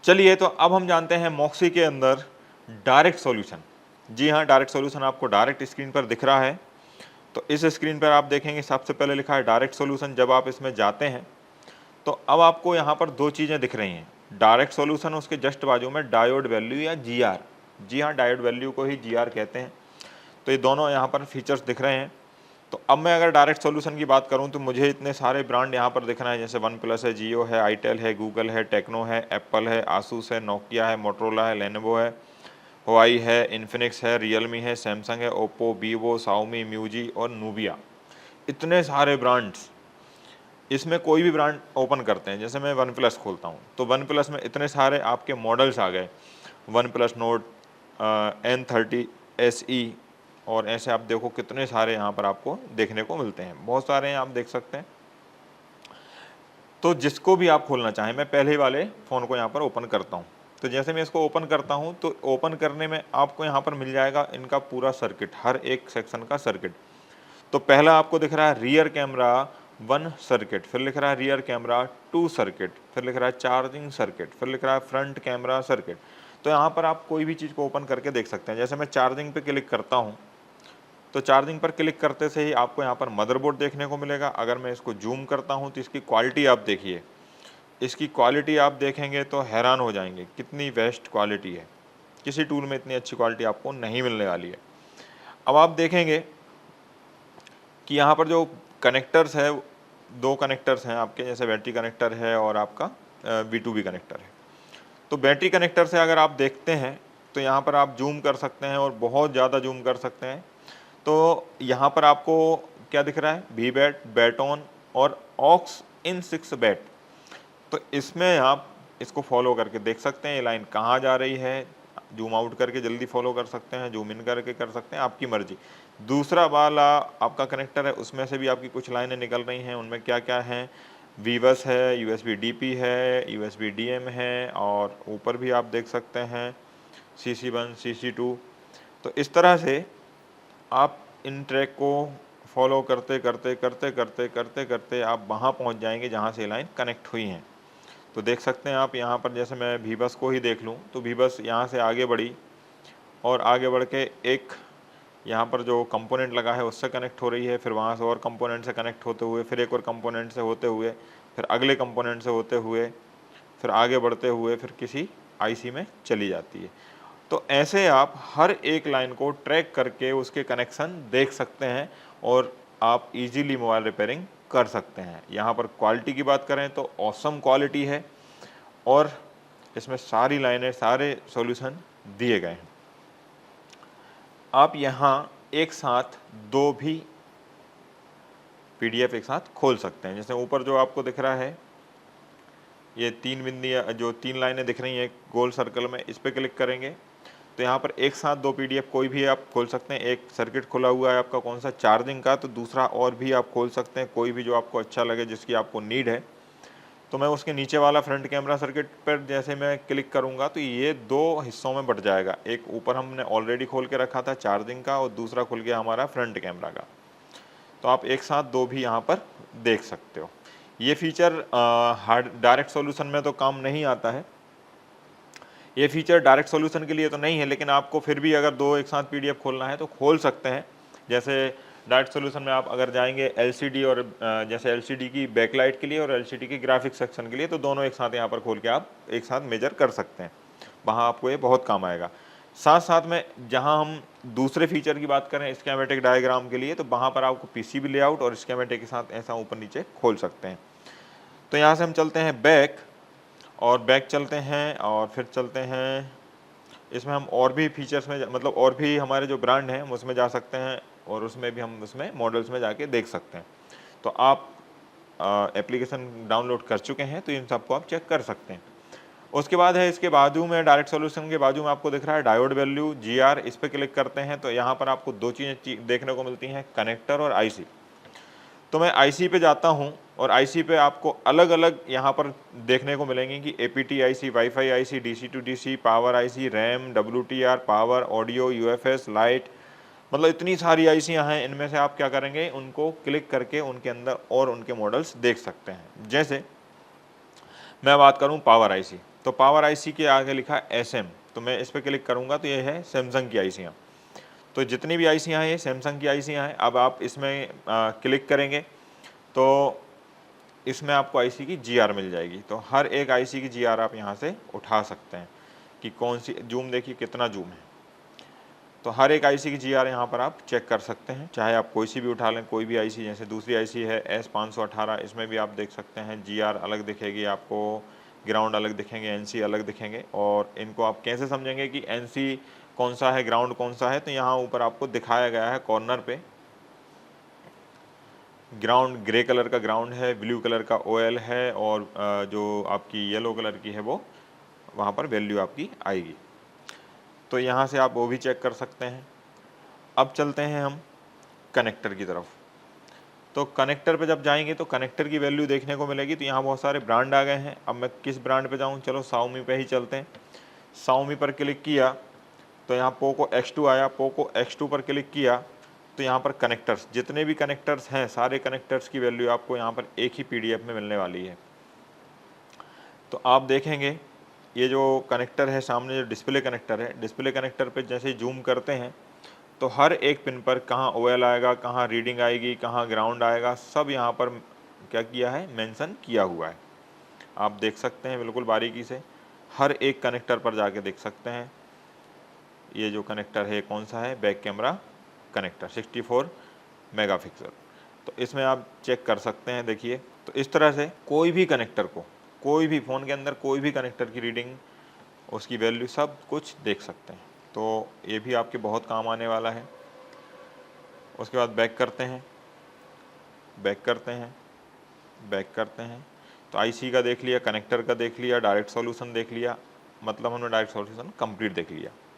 चलिए, तो अब हम जानते हैं मॉक्सी के अंदर डायरेक्ट सॉल्यूशन। जी हाँ, डायरेक्ट सॉल्यूशन आपको डायरेक्ट स्क्रीन पर दिख रहा है। तो इस स्क्रीन पर आप देखेंगे सबसे पहले लिखा है डायरेक्ट सॉल्यूशन। जब आप इसमें जाते हैं तो अब आपको यहाँ पर दो चीज़ें दिख रही हैं, डायरेक्ट सॉल्यूशन, उसके जस्ट बाजू में डायोड वैल्यू या जीआर। जी हाँ, डायोड वैल्यू को ही जीआर कहते हैं। तो ये दोनों यहाँ पर फीचर्स दिख रहे हैं। तो अब मैं अगर डायरेक्ट सॉल्यूशन की बात करूँ तो मुझे इतने सारे ब्रांड यहाँ पर दिख रहे हैं, जैसे वन प्लस है, जियो है, आईटेल है, गूगल है, टेक्नो है, एप्पल है, आसूस है, नोकिया है, मोटरोला है, लेनोवो है, हुआई है, इन्फिनिक्स है, रियलमी है, सैमसंग है, ओप्पो, वीवो, शाओमी, म्यूजी और नूबिया। इतने सारे ब्रांड्स, इसमें कोई भी ब्रांड ओपन करते हैं, जैसे मैं वन प्लस खोलता हूँ तो वन प्लस में इतने सारे आपके मॉडल्स आ गए, one plus note, N30 SE, और ऐसे आप देखो कितने सारे यहाँ पर आपको देखने को मिलते हैं, बहुत सारे हैं, आप देख सकते हैं। तो जिसको भी आप खोलना चाहें, मैं पहले वाले फ़ोन को यहाँ पर ओपन करता हूँ। तो जैसे मैं इसको ओपन करता हूँ तो ओपन करने में आपको यहाँ पर मिल जाएगा इनका पूरा सर्किट, हर एक सेक्शन का सर्किट। तो पहला आपको दिख रहा है रियर कैमरा 1 सर्किट, फिर लिख रहा है रियर कैमरा 2 सर्किट, फिर लिख रहा है चार्जिंग सर्किट, फिर लिख रहा है फ्रंट कैमरा सर्किट। तो यहाँ पर आप कोई भी चीज़ को ओपन करके देख सकते हैं। जैसे मैं चार्जिंग पे क्लिक करता हूँ तो चार्जिंग पर क्लिक करते से ही आपको यहाँ पर मदरबोर्ड देखने को मिलेगा। अगर मैं इसको जूम करता हूँ तो इसकी क्वालिटी आप देखिए, इसकी क्वालिटी आप देखेंगे तो हैरान हो जाएंगे, कितनी बेस्ट क्वालिटी है। किसी टूल में इतनी अच्छी क्वालिटी आपको नहीं मिलने वाली है। अब आप देखेंगे कि यहाँ पर जो कनेक्टर्स है, दो कनेक्टर्स हैं आपके, जैसे बैटरी कनेक्टर है और आपका V2B कनेक्टर है। तो बैटरी कनेक्टर से अगर आप देखते हैं तो यहाँ पर आप जूम कर सकते हैं और बहुत ज़्यादा जूम कर सकते हैं। तो यहाँ पर आपको क्या दिख रहा है, वी बैट, बैटोन और ऑक्स इन 6 बैट। तो इसमें आप इसको फॉलो करके देख सकते हैं ये लाइन कहाँ जा रही है, जूम आउट करके जल्दी फॉलो कर सकते हैं, जूम इन करके कर सकते हैं, आपकी मर्जी। दूसरा वाला आपका कनेक्टर है, उसमें से भी आपकी कुछ लाइनें निकल रही हैं, उनमें क्या क्या हैं, वीबस है, USB DP है, USB DM है, और ऊपर भी आप देख सकते हैं CC1 CC2। तो इस तरह से आप इन ट्रैक को फॉलो करते करते करते करते करते करते आप वहाँ पहुँच जाएंगे जहाँ से लाइन कनेक्ट हुई हैं। तो देख सकते हैं आप यहाँ पर, जैसे मैं वीबस को ही देख लूँ तो वीबस यहाँ से आगे बढ़ी और आगे बढ़ के एक यहाँ पर जो कंपोनेंट लगा है उससे कनेक्ट हो रही है, फिर वहाँ से और कंपोनेंट से कनेक्ट होते हुए, फिर एक और कंपोनेंट से होते हुए, फिर अगले कंपोनेंट से होते हुए, फिर आगे बढ़ते हुए फिर किसी आईसी में चली जाती है। तो ऐसे आप हर एक लाइन को ट्रैक करके उसके कनेक्शन देख सकते हैं और आप इजीली मोबाइल रिपेयरिंग कर सकते हैं। यहाँ पर क्वालिटी की बात करें तो ऑसम क्वालिटी है और इसमें सारी लाइनें, सारे सॉल्यूशन दिए गए हैं। आप यहाँ एक साथ दो भी PDF एक साथ खोल सकते हैं। जैसे ऊपर जो आपको दिख रहा है, ये 3 बिंदियाँ, जो 3 लाइनें दिख रही हैं गोल सर्कल में, इस पर क्लिक करेंगे तो यहाँ पर एक साथ दो PDF कोई भी आप खोल सकते हैं। एक सर्किट खुला हुआ है आपका, कौन सा, चार्जिंग का, तो दूसरा और भी आप खोल सकते हैं, कोई भी जो आपको अच्छा लगे, जिसकी आपको नीड है। तो मैं उसके नीचे वाला फ्रंट कैमरा सर्किट पर जैसे मैं क्लिक करूँगा तो ये दो हिस्सों में बट जाएगा। एक ऊपर हमने ऑलरेडी खोल के रखा था चार्जिंग का और दूसरा खुल गया हमारा फ्रंट कैमरा का। तो आप एक साथ दो भी यहाँ पर देख सकते हो। ये फीचर हार्ड डायरेक्ट सॉल्यूशन में तो काम नहीं आता है, ये फीचर डायरेक्ट सॉल्यूशन के लिए तो नहीं है, लेकिन आपको फिर भी अगर दो एक साथ PDF खोलना है तो खोल सकते हैं। जैसे डायरेक्ट सॉल्यूशन में आप अगर जाएंगे LCD और जैसे LCD की बैकलाइट के लिए और LCD की ग्राफिक्स सेक्शन के लिए, तो दोनों एक साथ यहाँ पर खोल के आप एक साथ मेजर कर सकते हैं, वहाँ आपको ये बहुत काम आएगा। साथ साथ में जहाँ हम दूसरे फीचर की बात करें स्कीमेटिक डायग्राम के लिए, तो वहाँ पर आपको PCB लेआउट और स्कीमेटिक के साथ ऐसा ऊपर नीचे खोल सकते हैं। तो यहाँ से हम चलते हैं बैक, और बैक चलते हैं और फिर चलते हैं इसमें हम और भी फीचर्स में, मतलब और भी हमारे जो ब्रांड हैं उसमें जा सकते हैं और उसमें भी हम उसमें मॉडल्स में जाके देख सकते हैं। तो आप एप्लीकेशन डाउनलोड कर चुके हैं तो इन सबको आप चेक कर सकते हैं। उसके बाद है इसके बाजू में, डायरेक्ट सॉल्यूशन के बाजू में आपको दिख रहा है डायोड वैल्यू GR। इस पर क्लिक करते हैं तो यहाँ पर आपको दो चीज़ें देखने को मिलती हैं, कनेक्टर और IC। तो मैं IC पे जाता हूँ और IC पे आपको अलग अलग यहाँ पर देखने को मिलेंगी कि APT IC, wifi IC, DC to DC, power IC, RAM, WTR, power, audio, UFS, light, मतलब इतनी सारी ICयाँ हैं। इनमें से आप क्या करेंगे, उनको क्लिक करके उनके अंदर और उनके मॉडल्स देख सकते हैं। जैसे मैं बात करूँ पावर IC, तो पावर आईसी के आगे लिखा है एसएम, तो मैं इस पर क्लिक करूँगा तो ये है सैमसंग की आईसियाँ। तो जितनी भी आईसियाँ हैं ये सैमसंग की आईसियाँ हैं। अब आप इसमें क्लिक करेंगे तो इसमें आपको आईसी की जीआर मिल जाएगी। तो हर एक आईसी की जीआर आप यहाँ से उठा सकते हैं कि कौन सी, जूम देखिए कितना जूम है। तो हर एक आईसी की जीआर यहाँ पर आप चेक कर सकते हैं, चाहे आप कोई सी भी उठा लें, कोई भी आईसी। जैसे दूसरी आईसी है S518, इसमें भी आप देख सकते हैं जीआर अलग दिखेगी आपको, ग्राउंड अलग दिखेंगे, एनसी अलग दिखेंगे। और इनको आप कैसे समझेंगे कि एनसी कौन सा है, ग्राउंड कौन सा है, तो यहाँ ऊपर आपको दिखाया गया है कॉर्नर पे, ग्राउंड ग्रे कलर का ग्राउंड है, ब्लू कलर का ओएल है, और जो आपकी येलो कलर की है वो वहाँ पर वैल्यू आपकी आएगी। तो यहाँ से आप वो भी चेक कर सकते हैं। अब चलते हैं हम कनेक्टर की तरफ। तो कनेक्टर पे जब जाएंगे तो कनेक्टर की वैल्यू देखने को मिलेगी। तो यहाँ बहुत सारे ब्रांड आ गए हैं। अब मैं किस ब्रांड पे जाऊँ, चलो Xiaomi पे ही चलते हैं। Xiaomi पर क्लिक किया तो यहाँ पोको X2 आया, पोको X2 पर क्लिक किया तो यहाँ पर कनेक्टर्स, जितने भी कनेक्टर्स हैं सारे कनेक्टर्स की वैल्यू आपको यहाँ पर एक ही PDF में मिलने वाली है। तो आप देखेंगे ये जो कनेक्टर है सामने, जो डिस्प्ले कनेक्टर है, डिस्प्ले कनेक्टर पे जैसे जूम करते हैं तो हर एक पिन पर कहाँ ओएल आएगा, कहाँ रीडिंग आएगी, कहाँ ग्राउंड आएगा, सब यहाँ पर क्या किया है, मेंशन किया हुआ है। आप देख सकते हैं बिल्कुल बारीकी से, हर एक कनेक्टर पर जाके देख सकते हैं। ये जो कनेक्टर है कौन सा है, बैक कैमरा कनेक्टर 64 मेगापिक्सल। तो इसमें आप चेक कर सकते हैं। देखिए, तो इस तरह से कोई भी कनेक्टर को, कोई भी फ़ोन के अंदर कोई भी कनेक्टर की रीडिंग, उसकी वैल्यू सब कुछ देख सकते हैं। तो ये भी आपके बहुत काम आने वाला है। उसके बाद बैक करते हैं, बैक करते हैं, बैक करते हैं। तो आईसी का देख लिया, कनेक्टर का देख लिया, डायरेक्ट सॉल्यूशन देख लिया, मतलब हमने डायरेक्ट सॉल्यूशन कंप्लीट देख लिया।